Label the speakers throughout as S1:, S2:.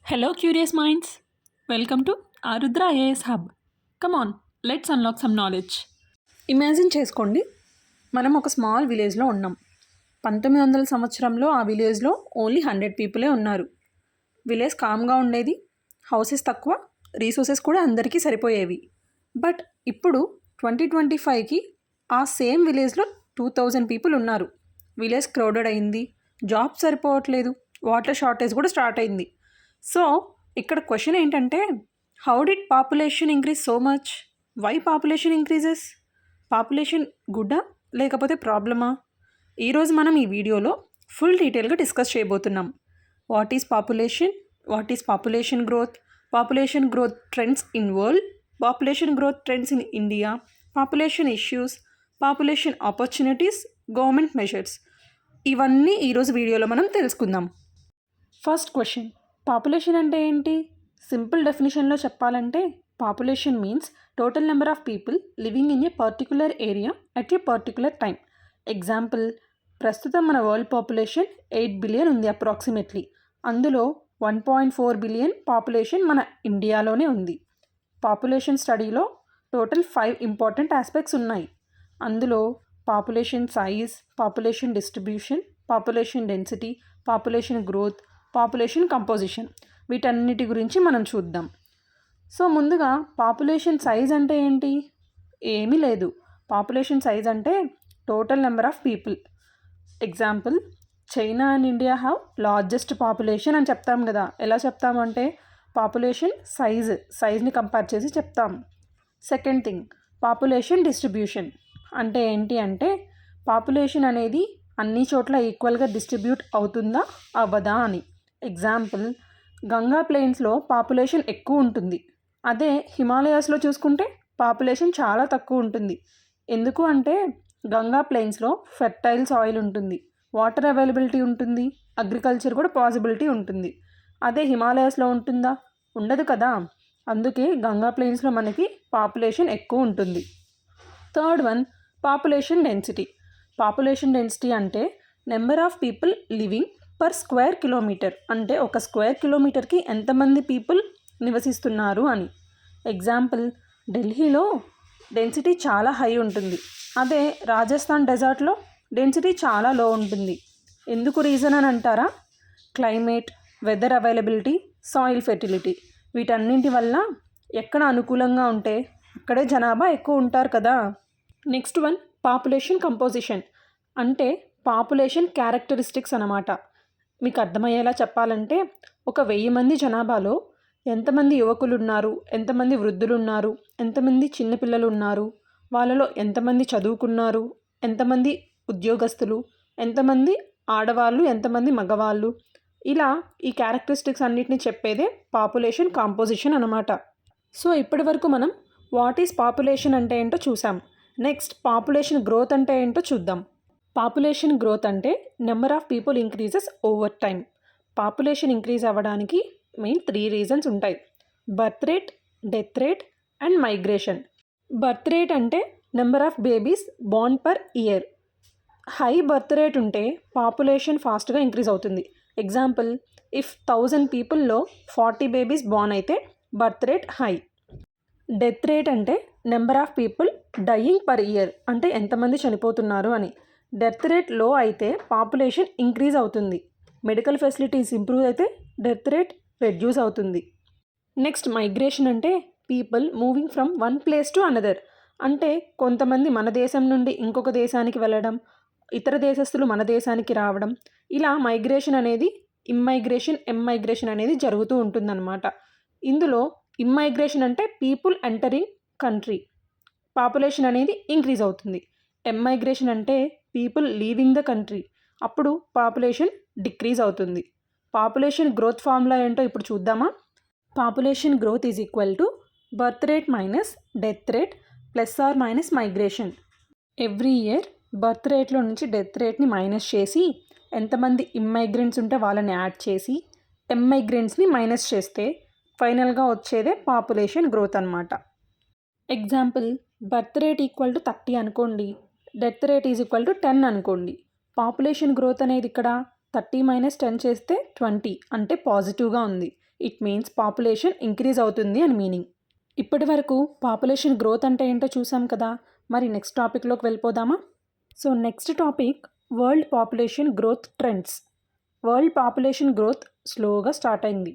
S1: Hello, curious minds. Welcome to Arudra IAS Hub. Come on, let's unlock some knowledge. Imagine చేసుకోండి, మనం ఒక small విలేజ్లో ఉన్నాం. 1900 సంవత్సరంలో ఆ విలేజ్లో ఓన్లీ 100 పీపులే ఉన్నారు. విలేజ్ కామ్గా ఉండేది, హౌసెస్ తక్కువ, రీసోర్సెస్ కూడా అందరికీ సరిపోయేవి. బట్ ఇప్పుడు 2025కి ఆ సేమ్ విలేజ్లో 2000 పీపుల్ ఉన్నారు. విలేజ్ క్రౌడెడ్ అయింది, జాబ్ సరిపోవట్లేదు, వాటర్ షార్టేజ్ కూడా స్టార్ట్ అయింది. సో ఇక్కడ క్వశ్చన్ ఏంటంటే, how did population increase so much? Why population increases? Population గుడ్డా లేకపోతే ప్రాబ్లమా? ఈరోజు మనం ఈ వీడియోలో ఫుల్ డీటెయిల్గా డిస్కస్ చేయబోతున్నాం. What is population growth, population growth trends in world, population growth trends in India, population issues, population opportunities, government measures, ఇవన్నీ ఈరోజు వీడియోలో మనం తెలుసుకుందాం. ఫస్ట్ క్వశ్చన్, పాపులేషన్ అంటే ఏంటి? సింపుల్ డెఫినేషన్లో చెప్పాలంటే, population means total number of people living in a particular area at a particular time. Example, ప్రస్తుతం మన వరల్డ్ పాపులేషన్ 8 బిలియన్ ఉంది అప్రాక్సిమేట్లీ. అందులో 1.4 బిలియన్ పాపులేషన్ మన ఇండియాలోనే ఉంది. పాపులేషన్ స్టడీలో టోటల్ 5 ఇంపార్టెంట్ ఆస్పెక్ట్స్ ఉన్నాయి. అందులో population size, population distribution, population density, population growth, population composition, వీటన్నిటి గురించి మనం చూద్దాం. సో ముందుగా పాపులేషన్ సైజ్ అంటే ఏంటి? ఏమీ లేదు. పాపులేషన్ సైజ్ అంటే total number of people. Example, China and India have largest population అని చెప్తాం కదా. ఎలా చెప్తామంటే పాపులేషన్ సైజ్ని కంపేర్ చేసి చెప్తాం. సెకండ్ థింగ్, పాపులేషన్ డిస్ట్రిబ్యూషన్ అంటే ఏంటి అంటే, పాపులేషన్ అనేది అన్ని చోట్ల ఈక్వల్గా డిస్ట్రిబ్యూట్ అవుతుందా అవ్వదా అని. ఎగ్జాంపుల్, గంగా ప్లెయిన్స్లో పాపులేషన్ ఎక్కువ ఉంటుంది, అదే హిమాలయాస్లో చూసుకుంటే పాపులేషన్ చాలా తక్కువ ఉంటుంది. ఎందుకు అంటే గంగా ప్లెయిన్స్లో ఫెర్టైల్ సాయిల్ ఉంటుంది, వాటర్ అవైలబిలిటీ ఉంటుంది, అగ్రికల్చర్ కూడా పాసిబిలిటీ ఉంటుంది. అదే హిమాలయాస్లో ఉంటుందా? ఉండదు కదా. అందుకే గంగా ప్లెయిన్స్లో మనకి పాపులేషన్ ఎక్కువ ఉంటుంది. Third one, population density. Population density అంటే number of people living per square kilometre, అంటే ఒక స్క్వేర్ కిలోమీటర్కి ఎంతమంది పీపుల్ నివసిస్తున్నారు అని. ఎగ్జాంపుల్, ఢిల్లీలో డెన్సిటీ చాలా హై ఉంటుంది, అదే రాజస్థాన్ డెజర్ట్లో డెన్సిటీ చాలా లో ఉంటుంది. ఎందుకు రీజన్ అని అంటారా? Climate, weather availability, soil fertility, వీటన్నింటి వల్ల ఎక్కడ అనుకూలంగా ఉంటే అక్కడే జనాభా ఎక్కువ ఉంటారు కదా. నెక్స్ట్ వన్, పాపులేషన్ కంపోజిషన్ అంటే పాపులేషన్ క్యారెక్టరిస్టిక్స్ అన్నమాట. మీకు అర్థమయ్యేలా చెప్పాలంటే, ఒక 1000 మంది జనాభాలో ఎంతమంది యువకులు ఉన్నారు, ఎంతమంది వృద్ధులు ఉన్నారు, ఎంతమంది చిన్నపిల్లలు ఉన్నారు, వాళ్ళలో ఎంతమంది చదువుకున్నారు, ఎంతమంది ఉద్యోగస్తులు, ఎంతమంది ఆడవాళ్ళు, ఎంతమంది మగవాళ్ళు, ఇలా ఈ క్యారెక్టరిస్టిక్స్ అన్నిటిని చెప్పేదే పాపులేషన్ కాంపోజిషన్ అన్నమాట. సో ఇప్పటి వరకు మనం వాట్ ఈస్ పాపులేషన్ అంటే ఏంటో చూసాం. నెక్స్ట్, పాపులేషన్ గ్రోత్ అంటే ఏంటో చూద్దాం. పాపులేషన్ గ్రోత్ అంటే number of people increases over time. Population increase అవ్వడానికి మెయిన్ 3 రీజన్స్ ఉంటాయి: birth rate, death rate and migration. Birth rate అంటే number of babies born per year. High birth rate ఉంటే population ఫాస్ట్గా increase అవుతుంది. Example, if 1000 పీపుల్లో 40 babies born అయితే birth rate high. Death rate అంటే number of people dying per year, అంటే ఎంతమంది చనిపోతున్నారు అని. డెత్ రేట్ లో అయితే పాపులేషన్ ఇంక్రీజ్ అవుతుంది. మెడికల్ ఫెసిలిటీస్ ఇంప్రూవ్ అయితే డెత్ రేట్ రెడ్యూస్ అవుతుంది. నెక్స్ట్, మైగ్రేషన్ అంటే people moving from one place to another, అంటే కొంతమంది మన దేశం నుండి ఇంకొక దేశానికి వెళ్ళడం, ఇతర దేశస్తులు మన దేశానికి రావడం, ఇలా మైగ్రేషన్ అనేది ఇమ్మైగ్రేషన్, ఎమ్మైగ్రేషన్ అనేది జరుగుతూ ఉంటుందన్నమాట. ఇందులో ఇమ్మైగ్రేషన్ అంటే పీపుల్ ఎంటరింగ్ కంట్రీ, పాపులేషన్ అనేది ఇంక్రీజ్ అవుతుంది. ఎమ్మైగ్రేషన్ అంటే పీపుల్ లీవింగ్ ద కంట్రీ, అప్పుడు పాపులేషన్ డిక్రీజ్ అవుతుంది. పాపులేషన్ గ్రోత్ ఫార్ములా ఏంటో ఇప్పుడు చూద్దామా? Population growth is equal to birth rate minus death rate plus or minus migration. Every year birth రేట్లో నుంచి డెత్ రేట్ని మైనస్ చేసి, ఎంతమంది ఇమ్మైగ్రెంట్స్ ఉంటే వాళ్ళని యాడ్ చేసి, ఎమ్మైగ్రెంట్స్ని మైనస్ చేస్తే ఫైనల్గా వచ్చేదే పాపులేషన్ గ్రోత్ అన్నమాట. Example, birth rate equal to 30 అనుకోండి, death rate is equal to 10 అనుకోండి. పాపులేషన్ గ్రోత్ అనేది ఇక్కడ 30 - 10 చేస్తే 20, అంటే పాజిటివ్గా ఉంది. ఇట్ మీన్స్ పాపులేషన్ ఇంక్రీజ్ అవుతుంది అని మీనింగ్. ఇప్పటి వరకు పాపులేషన్ గ్రోత్ అంటే ఏంటో చూసాం కదా, మరి నెక్స్ట్ టాపిక్లోకి వెళ్ళిపోదామా? So next topic world population growth trends. World population growth స్లోగా స్టార్ట్ అయింది.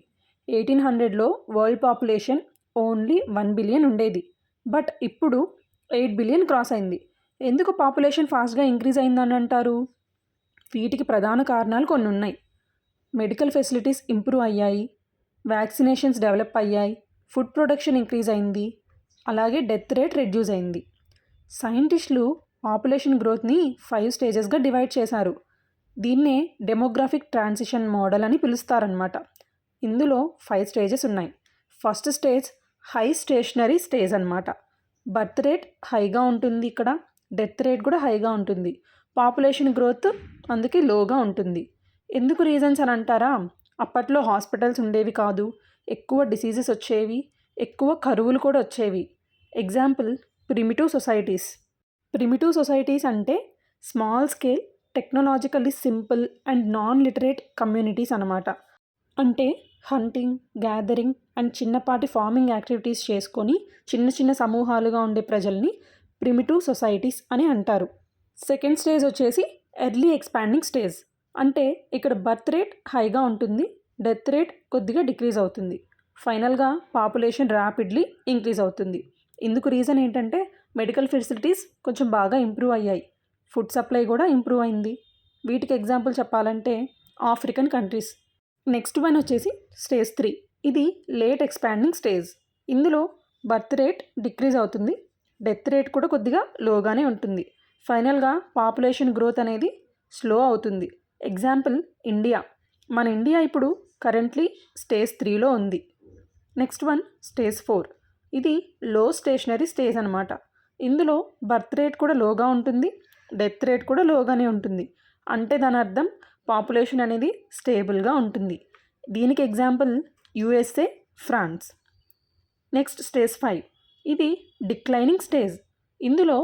S1: 1800లో వరల్డ్ పాపులేషన్ ఓన్లీ 1 బిలియన్ ఉండేది, బట్ ఇప్పుడు 8 బిలియన్ క్రాస్ అయింది. ఎందుకు పాపులేషన్ ఫాస్ట్గా ఇంక్రీజ్ అయిందని అంటారు? వీటికి ప్రధాన కారణాలు కొన్ని ఉన్నాయి. మెడికల్ ఫెసిలిటీస్ ఇంప్రూవ్ అయ్యాయి, వ్యాక్సినేషన్స్ డెవలప్ అయ్యాయి, ఫుడ్ ప్రొడక్షన్ ఇంక్రీజ్ అయింది, అలాగే డెత్ రేట్ రెడ్యూస్ అయింది. సైంటిస్టులు పాపులేషన్ గ్రోత్ని 5 స్టేజెస్గా డివైడ్ చేశారు. దీన్నే డెమోగ్రాఫిక్ ట్రాన్సిషన్ మోడల్ అని పిలుస్తారనమాట. ఇందులో 5 స్టేజెస్ ఉన్నాయి. First stage high stationary stage అనమాట. బర్త్ రేట్ హైగా ఉంటుంది, ఇక్కడ డెత్ రేట్ కూడా హైగా ఉంటుంది. పాపులేషన్ గ్రోత్ అందుకే లోగా ఉంటుంది. ఎందుకు రీజన్స్ అని అంటారా? అప్పట్లో హాస్పిటల్స్ ఉండేవి కాదు, ఎక్కువ డిసీజెస్ వచ్చేవి, ఎక్కువ కరువులు కూడా వచ్చేవి. Example primitive societies. Primitive societies అంటే small scale, technologically simple and non literate communities అన్నమాట. అంటే హంటింగ్, గ్యాదరింగ్ అండ్ చిన్నపాటి ఫార్మింగ్ యాక్టివిటీస్ చేసుకొని చిన్న చిన్న సమూహాలుగా ఉండే ప్రజల్ని ప్రిమిటివ్ సొసైటీస్ అని అంటారు. సెకండ్ స్టేజ్ వచ్చేసి ఎర్లీ ఎక్స్పాండింగ్ స్టేజ్. అంటే ఇక్కడ బర్త్ రేట్ హైగా ఉంటుంది, డెత్ రేట్ కొద్దిగా డిక్రీజ్ అవుతుంది. ఫైనల్గా పాపులేషన్ ర్యాపిడ్లీ ఇంక్రీజ్ అవుతుంది. ఇందుకు రీజన్ ఏంటంటే మెడికల్ ఫెసిలిటీస్ కొంచెం బాగా ఇంప్రూవ్ అయ్యాయి, ఫుడ్ సప్లై కూడా ఇంప్రూవ్ అయింది. వీటికి ఎగ్జాంపుల్ చెప్పాలంటే ఆఫ్రికన్ కంట్రీస్. నెక్స్ట్ వన్ వచ్చేసి స్టేజ్ 3. ఇది లేట్ ఎక్స్పాండింగ్ స్టేజ్. ఇందులో బర్త్ రేట్ డిక్రీజ్ అవుతుంది, డెత్ రేట్ కూడా కొద్దిగా లోగానే ఉంటుంది. ఫైనల్గా పాపులేషన్ గ్రోత్ అనేది స్లో అవుతుంది. Example India. మన ఇండియా ఇప్పుడు కరెంట్లీ స్టేజ్ 3లో ఉంది. Next one stage 4. ఇది లో స్టేషనరీ స్టేజ్ అనమాట. ఇందులో బర్త్ రేట్ కూడా లోగా ఉంటుంది, డెత్ రేట్ కూడా లోగానే ఉంటుంది. అంటే దాని అర్థం పాపులేషన్ అనేది స్టేబుల్గా ఉంటుంది. దీనికి example USA, France. Next stage 5. ఇది డిక్లైనింగ్ స్టేజ్. ఇందులో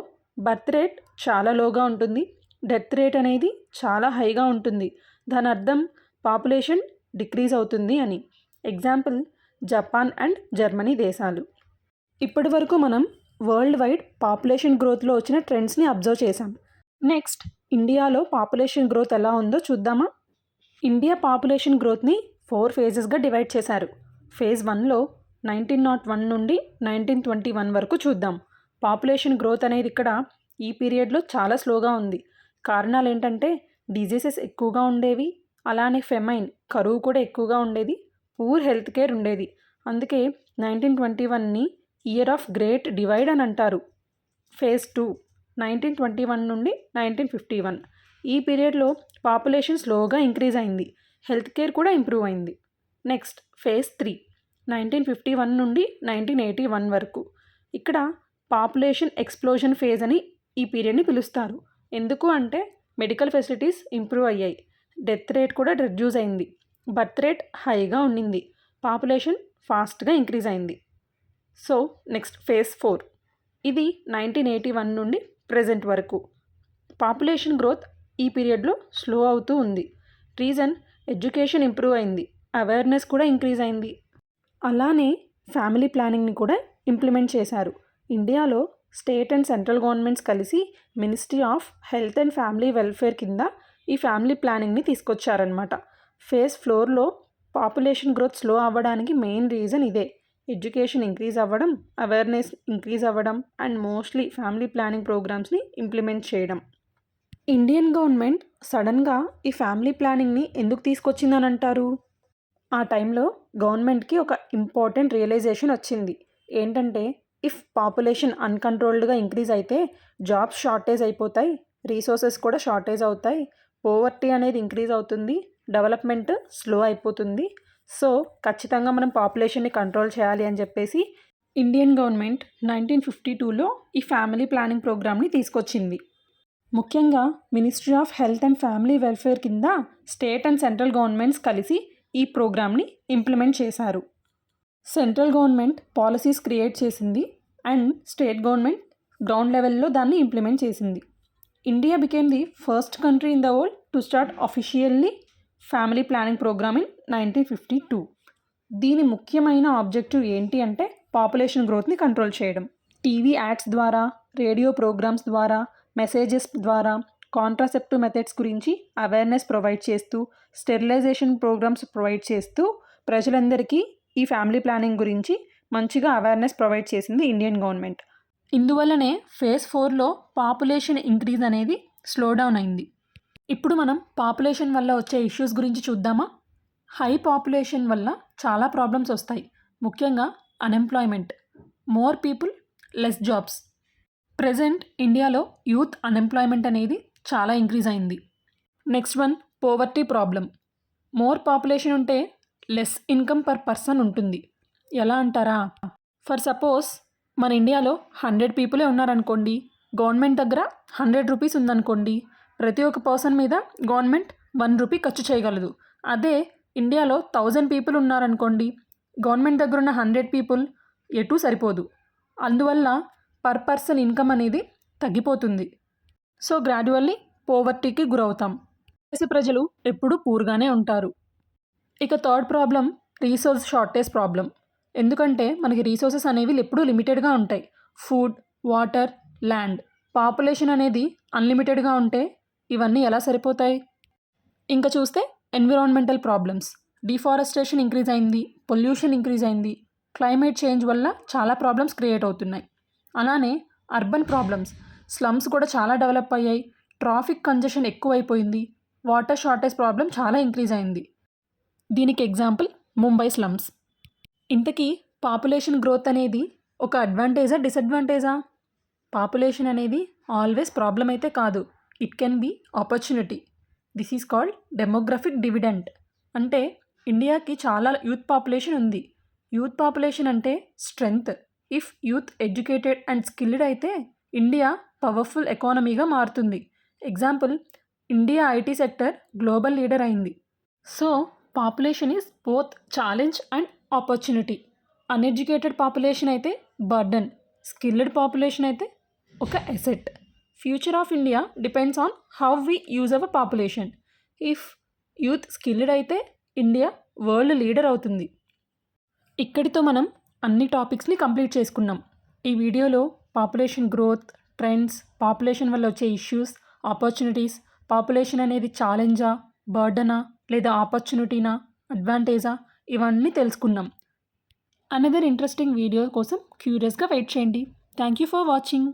S1: బర్త్ రేట్ చాలా లోగా ఉంటుంది, డెత్ రేట్ అనేది చాలా హైగా ఉంటుంది. దాని అర్థం పాపులేషన్ డిక్రీజ్ అవుతుంది అని. ఎగ్జాంపుల్ జపాన్ అండ్ జర్మనీ దేశాలు. ఇప్పటి వరకు మనం వరల్డ్ వైడ్ పాపులేషన్ గ్రోత్లో వచ్చిన ట్రెండ్స్ని అబ్జర్వ్ చేశాం. నెక్స్ట్ ఇండియాలో పాపులేషన్ గ్రోత్ ఎలా ఉందో చూద్దామా? ఇండియా పాపులేషన్ గ్రోత్ని 4 ఫేజెస్గా డివైడ్ చేశారు. ఫేజ్ 1లో 1901 నుండి 1921 వరకు చూద్దాం. పాపులేషన్ గ్రోత్ అనేది ఇక్కడ ఈ పీరియడ్లో చాలా స్లోగా ఉంది. కారణాలు ఏంటంటే డిజీజెస్ ఎక్కువగా ఉండేవి, అలానే ఫెమైన్, కరువు కూడా ఎక్కువగా ఉండేది, పూర్ హెల్త్ కేర్ ఉండేది. అందుకే 1921ని ఇయర్ ఆఫ్ గ్రేట్ డివైడ్ అని అంటారు. ఫేజ్ 2 1921 నుండి 1951. ఈ పీరియడ్లో పాపులేషన్ స్లోగా ఇంక్రీజ్ అయింది, హెల్త్ కేర్ కూడా ఇంప్రూవ్ అయింది. నెక్స్ట్ ఫేజ్ 3 1951 నుండి 1981 వరకు. ఇక్కడ పాపులేషన్ ఎక్స్ప్లోజన్ ఫేజ్ అని ఈ పీరియడ్ని పిలుస్తారు. ఎందుకు అంటే మెడికల్ ఫెసిలిటీస్ ఇంప్రూవ్ అయ్యాయి, డెత్ రేట్ కూడా రెడ్యూస్ అయింది, బర్త్ రేట్ హైగా ఉండింది, పాపులేషన్ ఫాస్ట్గా ఇంక్రీజ్ అయింది. So next phase 4. ఇది 1981 నుండి ప్రెజెంట్ వరకు. పాపులేషన్ గ్రోత్ ఈ పీరియడ్లో స్లో అవుతూ ఉంది. రీజన్ ఎడ్యుకేషన్ ఇంప్రూవ్ అయింది, అవేర్నెస్ కూడా ఇంక్రీజ్ అయింది. అలానే ఫ్యామిలీ ప్లానింగ్ని కూడా ఇంప్లిమెంట్ చేశారు. ఇండియాలో స్టేట్ అండ్ సెంట్రల్ గవర్నమెంట్స్ కలిసి ministry of health and family welfare కింద ఈ ఫ్యామిలీ ప్లానింగ్ని తీసుకొచ్చారనమాట. ఫేజ్ 4లో పాపులేషన్ గ్రోత్ స్లో అవ్వడానికి మెయిన్ రీజన్ ఇదే. ఎడ్యుకేషన్ ఇంక్రీజ్ అవ్వడం, అవేర్నెస్ ఇంక్రీజ్ అవ్వడం అండ్ మోస్ట్లీ ఫ్యామిలీ ప్లానింగ్ ప్రోగ్రామ్స్ని ఇంప్లిమెంట్ చేయడం. ఇండియన్ గవర్నమెంట్ సడన్గా ఈ ఫ్యామిలీ ప్లానింగ్ని ఎందుకు తీసుకొచ్చిందని అంటారు? ఆ టైంలో గవర్నమెంట్కి ఒక ఇంపార్టెంట్ రియలైజేషన్ వచ్చింది. ఏంటంటే ఇఫ్ పాపులేషన్ అన్కంట్రోల్డ్గా ఇంక్రీజ్ అయితే జాబ్స్ షార్టేజ్ అయిపోతాయి, రీసోర్సెస్ కూడా షార్టేజ్ అవుతాయి, పోవర్టీ అనేది ఇంక్రీజ్ అవుతుంది, డెవలప్మెంట్ స్లో అయిపోతుంది. సో ఖచ్చితంగా మనం పాపులేషన్ని కంట్రోల్ చేయాలి అని చెప్పేసి ఇండియన్ గవర్నమెంట్ 1952లో ఈ ఫ్యామిలీ ప్లానింగ్ ప్రోగ్రామ్ని తీసుకొచ్చింది. ముఖ్యంగా ministry of health and family welfare కింద స్టేట్ అండ్ సెంట్రల్ గవర్నమెంట్స్ కలిసి ఈ ప్రోగ్రామ్ని ఇంప్లిమెంట్ చేశారు. సెంట్రల్ గవర్నమెంట్ పాలసీస్ క్రియేట్ చేసింది అండ్ స్టేట్ గవర్నమెంట్ గ్రౌండ్ లెవెల్లో దాన్ని ఇంప్లిమెంట్ చేసింది. India became the first country in the world to start officially family planning programme in 1952. దీని ముఖ్యమైన ఆబ్జెక్టివ్ ఏంటి అంటే పాపులేషన్ గ్రోత్ని కంట్రోల్ చేయడం. టీవీ యాడ్స్ ద్వారా, రేడియో ప్రోగ్రామ్స్ ద్వారా, మెసేజెస్ ద్వారా కాంట్రాసెప్టివ్ మెథడ్స్ గురించి అవేర్నెస్ ప్రొవైడ్ చేస్తూ, స్టెరిలైజేషన్ ప్రోగ్రామ్స్ ప్రొవైడ్ చేస్తూ ప్రజలందరికీ ఈ ఫ్యామిలీ ప్లానింగ్ గురించి మంచిగా అవేర్నెస్ ప్రొవైడ్ చేసింది ఇండియన్ గవర్నమెంట్. ఇందువల్లనే ఫేజ్ 4లో పాపులేషన్ ఇంక్రీజ్ అనేది స్లో డౌన్ అయింది. ఇప్పుడు మనం పాపులేషన్ వల్ల వచ్చే ఇష్యూస్ గురించి చూద్దామా? హై పాపులేషన్ వల్ల చాలా ప్రాబ్లమ్స్ వస్తాయి. ముఖ్యంగా unemployment, more people, less jobs. Present ఇండియాలో యూత్ అన్ఎంప్లాయ్మెంట్ అనేది చాలా ఇంక్రీజ్ అయింది. Next one, poverty problem. More population ఉంటే లెస్ ఇన్కమ్ పర్ పర్సన్ ఉంటుంది. ఎలా అంటారా? ఫర్ సపోజ్ మన ఇండియాలో 100 పీపులే ఉన్నారనుకోండి, గవర్నమెంట్ దగ్గర 100 రూపీస్ ఉందనుకోండి, ప్రతి ఒక్క పర్సన్ మీద గవర్నమెంట్ 1 రూపీ ఖర్చు చేయగలదు. అదే ఇండియాలో 1000 పీపుల్ ఉన్నారనుకోండి, గవర్నమెంట్ దగ్గర ఉన్న 100 పీపుల్ ఎటూ సరిపోదు. అందువల్ల పర్ పర్సన్ ఇన్కమ్ అనేది తగ్గిపోతుంది. సో గ్రాడ్యువల్లీ పోవర్టీకి గురవుతాం. దేశ ప్రజలు ఎప్పుడూ పూర్గానే ఉంటారు. ఇక third problem, resource shortage problem. ఎందుకంటే మనకి రీసోర్సెస్ అనేవి ఎప్పుడూ లిమిటెడ్గా ఉంటాయి. Food, water, land. పాపులేషన్ అనేది అన్లిమిటెడ్గా ఉంటే ఇవన్నీ ఎలా సరిపోతాయి? ఇంకా చూస్తే ఎన్విరాన్మెంటల్ ప్రాబ్లమ్స్. డిఫారెస్టేషన్ ఇంక్రీజ్ అయింది, పొల్యూషన్ ఇంక్రీజ్ అయింది, క్లైమేట్ చేంజ్ వల్ల చాలా ప్రాబ్లమ్స్ క్రియేట్ అవుతున్నాయి. అలానే అర్బన్ ప్రాబ్లమ్స్, స్లమ్స్ కూడా చాలా డెవలప్ అయ్యాయి, ట్రాఫిక్ కంజెషన్ ఎక్కువైపోయింది, వాటర్ షార్టేజ్ ప్రాబ్లం చాలా ఇంక్రీజ్ అయింది. దీనికి ఎగ్జాంపుల్ ముంబై స్లమ్స్. ఇంతకీ పాపులేషన్ గ్రోత్ అనేది ఒక అడ్వాంటేజా, డిసడ్వాంటేజా? పాపులేషన్ అనేది ఆల్వేస్ ప్రాబ్లం అయితే కాదు, it can be opportunity. This is called demographic dividend. అంటే ఇండియాకి చాలా యూత్ పాపులేషన్ ఉంది. యూత్ పాపులేషన్ అంటే strength. If youth educated and skilled అయితే ఇండియా పవర్ఫుల్ ఎకానమీగా మారుతుంది. ఎగ్జాంపుల్, India IT sector global leader అయింది. So population is both challenge and opportunity. Uneducated population అయితే బర్డన్, స్కిల్డ్ పాపులేషన్ అయితే ఒక asset. Future of India depends on how we use our population. If youth skilled అయితే India world leader అవుతుంది. ఇక్కడితో మనం అన్ని టాపిక్స్ని complete చేసుకున్నాం. ఈ వీడియోలో పాపులేషన్ గ్రోత్, ట్రెండ్స్, పాపులేషన్ వల్ల వచ్చే ఇష్యూస్, ఆపర్చునిటీస్, పాపులేషన్ అనేది ఛాలెంజా, బర్డనా లేదా ఆపర్చునిటీనా, అడ్వాంటేజా, ఇవన్నీ తెలుసుకున్నాం. అనదర్ ఇంట్రెస్టింగ్ వీడియో కోసం క్యూరియస్గా వెయిట్ చేయండి. Thank you for watching.